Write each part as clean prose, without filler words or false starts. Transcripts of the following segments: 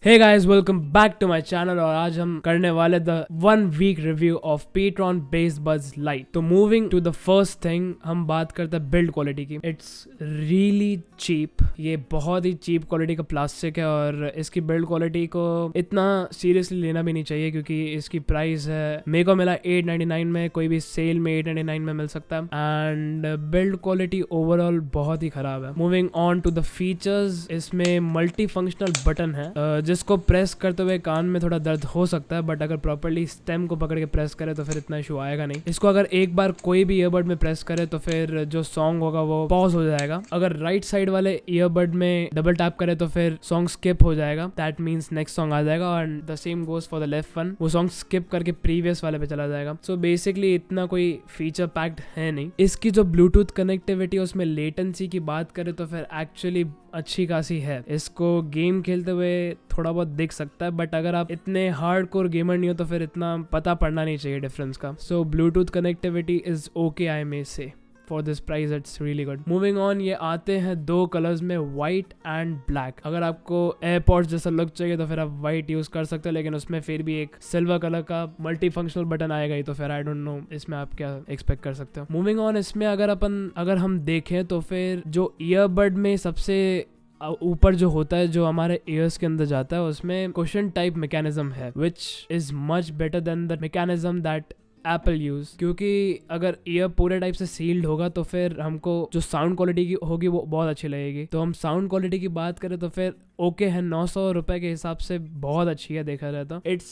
Hey guys, welcome back to my channel. और आज हम करने वाले the 1 week review of pTron bass buds lite. तो moving to the first thing, हम बात करते हैं बिल्ड क्वालिटी की। It's really cheap. ये बहुत ही चीप क्वालिटी का प्लास्टिक है और इसकी बिल्ड क्वालिटी को इतना सीरियसली लेना भी नहीं चाहिए क्योंकि इसकी प्राइस है, मेरे को मिला 899 में, कोई भी सेल में 899 में मिल सकता है। एंड बिल्ड क्वालिटी ओवरऑल बहुत ही खराब है। Moving on to the features, इसमें मल्टी फंक्शनल बटन है जिसको प्रेस करते हुए कान में थोड़ा दर्द हो सकता है, बट अगर प्रॉपर्ली स्टेम को पकड़ के प्रेस करे तो फिर इतना इशू आएगा नहीं। इसको अगर एक बार कोई भी ईयरबड में प्रेस करे तो फिर जो सॉन्ग होगा वो पॉज हो जाएगा। अगर राइट साइड वाले ईयरबड में डबल टैप करे तो फिर सॉन्ग स्किप हो जाएगा। दैट मीन्स नेक्स्ट सॉन्ग आ जाएगा। और the same goes for the left one, वो सॉन्ग स्किप करके प्रीवियस वाले पे चला जाएगा। सो बेसिकली इतना कोई फीचर पैक्ड है नहीं। इसकी जो ब्लूटूथ कनेक्टिविटी, उसमें लेटेंसी की बात करें तो फिर एक्चुअली अच्छी खासी है। इसको गेम खेलते हुए थोड़ा बहुत दिख सकता है, बट अगर आप इतने हार्डकोर गेमर नहीं हो तो फिर इतना पता पड़ना नहीं चाहिए डिफरेंस का। सो Bluetooth connectivity is okay, I may से। For this price it's really good. Moving on, ये आते हैं दो कलर्स में, व्हाइट एंड ब्लैक। अगर आपको एयरपॉड्स जैसा लुक चाहिए तो फिर आप व्हाइट यूज कर सकते हो, लेकिन उसमें फिर भी एक सिल्वर कलर का मल्टी फंक्शनल बटन आएगा ही, तो फिर आई डोंट नो इसमें आप क्या एक्सपेक्ट कर सकते हो। मूविंग ऑन, इसमें अगर हम देखें तो फिर जो ईयरबड में सबसे ऊपर जो होता है, जो हमारे ईयर्स के अंदर जाता है, उसमें क्वेश्चन टाइप मैकेनिज्म है, which is much better than the mechanism that Apple use. क्योंकि अगर ईयर पूरे टाइप से सील्ड होगा तो फिर हमको जो साउंड क्वालिटी की होगी वो बहुत अच्छी लगेगी। तो हम साउंड क्वालिटी की बात करें तो फिर ओके है, 900 रुपए के हिसाब से बहुत अच्छी है देखा जाए तो। It's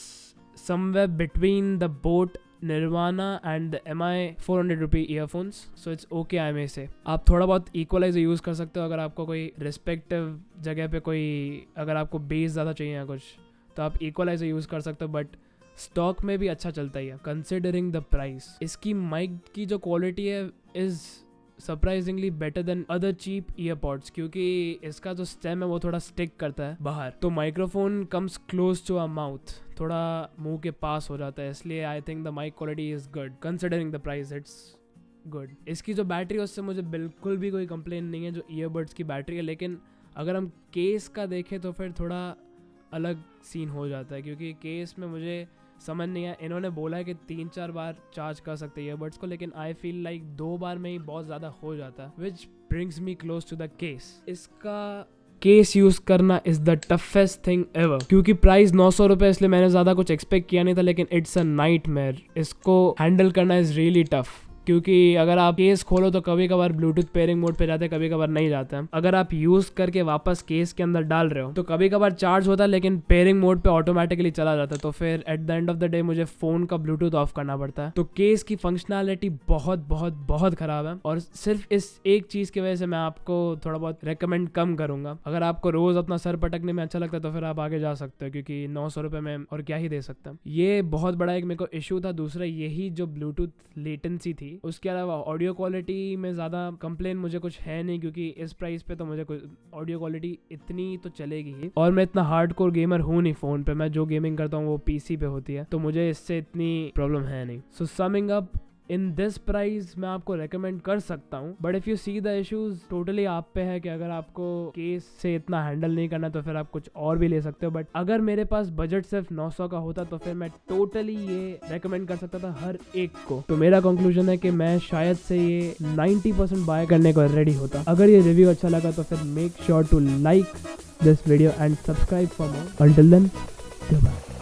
somewhere between the boat Nirvana and the MI 400 rupee earphones. So it's okay, I may say. आप थोड़ा बहुत इक्वलाइजर यूज कर सकते हो अगर आपको कोई रिस्पेक्टिव जगह पे अगर आपको बेस ज़्यादा चाहिए या कुछ, तो आप इक्वलाइजर यूज कर सकते हो, बट स्टॉक में भी अच्छा चलता ही है कंसिडरिंग द प्राइस। इसकी माइक की जो क्वालिटी है is surprisingly better than other cheap earpods, क्योंकि इसका जो स्टेम है वो थोड़ा स्टिक करता है बाहर, तो microphone comes close to our mouth, थोड़ा मुंह के पास हो जाता है। इसलिए I think the mic quality is good considering the price, it's good. इसकी जो बैटरी है उससे मुझे बिल्कुल भी कोई कंप्लेन नहीं है, जो ईयरबड्स की बैटरी है। लेकिन अगर हम केस का देखें तो फिर थोड़ा अलग सीन हो जाता है, क्योंकि केस में मुझे समझ नहीं आया। इन्होंने बोला है कि 3-4 बार चार्ज कर सकते हैं ईयरबड्स को, लेकिन आई फील लाइक 2 बार में ही बहुत ज़्यादा हो जाता है, which brings me close to the case. इसका केस यूज करना is the toughest thing ever, क्योंकि प्राइस 900 रुपये, इसलिए मैंने ज़्यादा कुछ एक्सपेक्ट किया नहीं था, लेकिन इट्स अ नाइटमेयर। इसको हैंडल करना इज रियली टफ, क्योंकि अगर आप केस खोलो तो कभी कभार ब्लूटूथ पेयरिंग मोड पे जाते हैं, कभी कभार नहीं जाते हैं। अगर आप यूज करके वापस केस के अंदर डाल रहे हो तो कभी कभार चार्ज होता है, लेकिन पेयरिंग मोड पे ऑटोमेटिकली चला जाता है, तो फिर at the end of the day मुझे फोन का ब्लूटूथ ऑफ करना पड़ता है। तो केस की फंक्शनैलिटी बहुत बहुत बहुत खराब है, और सिर्फ इस एक चीज की वजह से मैं आपको थोड़ा बहुत रेकमेंड कम करूंगा। अगर आपको रोज अपना सर पटकने में अच्छा लगता है तो फिर आप आगे जा सकते हो, क्योंकि 900 रुपये में और क्या ही दे सकते हैं। ये बहुत बड़ा एक मेरे को इशू था। दूसरा यही जो ब्लूटूथ लेटेंसी थी, उसके अलावा ऑडियो क्वालिटी में ज़्यादा कंप्लेन मुझे कुछ है नहीं, क्योंकि इस प्राइस पे तो मुझे कुछ ऑडियो क्वालिटी इतनी तो चलेगी ही। और मैं इतना हार्डकोर गेमर हूँ नहीं फ़ोन पे, मैं जो गेमिंग करता हूँ वो पीसी पे होती है, तो मुझे इससे इतनी प्रॉब्लम है नहीं। So summing up, in this price मैं आपको रेकमेंड कर सकता हूँ, but if you see the issues, totally आप पे है कि अगर आपको केस से इतना हैंडल नहीं करना तो फिर आप कुछ और भी ले सकते हो। बट अगर मेरे पास बजट सिर्फ 900 का होता तो फिर मैं टोटली ये रेकमेंड कर सकता था हर एक को। तो मेरा कंक्लूजन है कि मैं शायद से ये 90% बाय करने को रेडी होता। अगर ये रिव्यू अच्छा लगा तो फिर make sure to like this video and subscribe for more. Until then, bye.